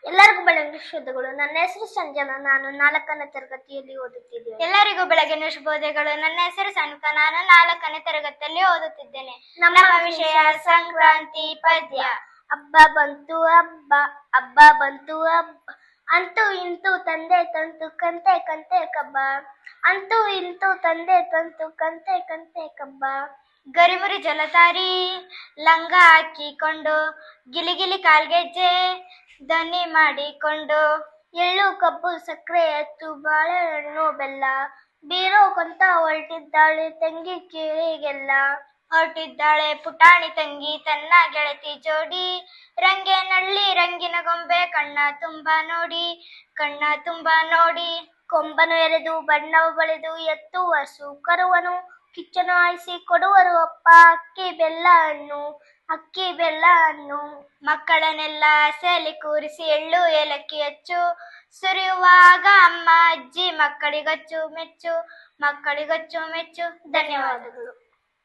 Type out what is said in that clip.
ಎಲ್ಲರಿಗೂ ಬೆಳಗಿನ ಶುಭಗಳು. ನನ್ನ ಹೆಸರು ಸಂಜನಾ. ನಾನು 4ನೇ ತರಗತಿಯಲ್ಲಿ ಓದುತ್ತಿದ್ದೇನೆ. ಎಲ್ಲರಿಗೂ ಬೆಳಗಿನ ಶುಭೋದಯಗಳು. ನನ್ನ ಹೆಸರು ಸನ್ಕ. ನಾನು 4ನೇ ತರಗತಿಯಲ್ಲಿ ಓದುತ್ತಿದ್ದೇನೆ. ನಮ್ಮ ವಿಷಯ ಸಂಕ್ರಾಂತಿ ಪದ್ಯ. ಹಬ್ಬ ಬಂತು ಹಬ್ಬ, ಹಬ್ಬ ಬಂತು ಹಬ್ಬ, ಅಂತೂ ಇಂತೂ ತಂದೆ ತಂತು ಕಂತೆ ಕಂತೆ ಕಬ್ಬ, ಅಂತೂ ಇಂತೂ ತಂದೆ ತಂತು ಕಂತೆ ಕಂತೆ ಕಬ್ಬ. ಗರಿಮುರಿ ಜಲತಾರಿ ಲಂಗ ಹಾಕಿಕೊಂಡು, ಗಿಲಿಗಿಲಿ ಕಾಲ್ಗೆಜ್ಜೆ ದನಿ ಮಾಡಿಕೊಂಡು, ಎಳ್ಳು ಕಬ್ಬು ಸಕ್ಕರೆ ಎತ್ತು ಬಾಳೆಹಣ್ಣು ಬೆಲ್ಲ, ಬೀರೋ ಕೊಂತ ಹೊರಟಿದ್ದಾಳೆ ತಂಗಿ ಕೇಳಿಗೆಲ್ಲ. ಹೊರಟಿದ್ದಾಳೆ ಪುಟಾಣಿ ತಂಗಿ ತನ್ನ ಗೆಳತಿ ಜೋಡಿ, ರಂಗೇನಳ್ಳಿ ರಂಗಿನ ಗೊಂಬೆ ಕಣ್ಣ ತುಂಬ ನೋಡಿ, ಕಣ್ಣ ತುಂಬ ನೋಡಿ. ಕೊಂಬನು ಎರೆದು ಬಣ್ಣವ ಬಳಿದು ಎತ್ತು ಹಸು ಕರುವನು, ಕಿಚ್ಚನು ಹಾಯಿಸಿ ಕೊಡುವರು ಅಪ್ಪ ಅಕ್ಕಿ ಬೆಲ್ಲ ಹಣ್ಣು, ಅಕ್ಕಿ ಬೆಲ್ಲ ಹಣ್ಣು. ಮಕ್ಕಳನ್ನೆಲ್ಲ ಹಸೆಯಲ್ಲಿ ಕೂರಿಸಿ ಎಳ್ಳು ಏಲಕ್ಕಿ ಹಚ್ಚು, ಸುರಿಯುವಾಗ ಅಮ್ಮ ಅಜ್ಜಿ ಮಕ್ಕಳಿಗಚ್ಚು ಮೆಚ್ಚು, ಮಕ್ಕಳಿಗಚ್ಚು ಮೆಚ್ಚು. ಧನ್ಯವಾದಗಳು.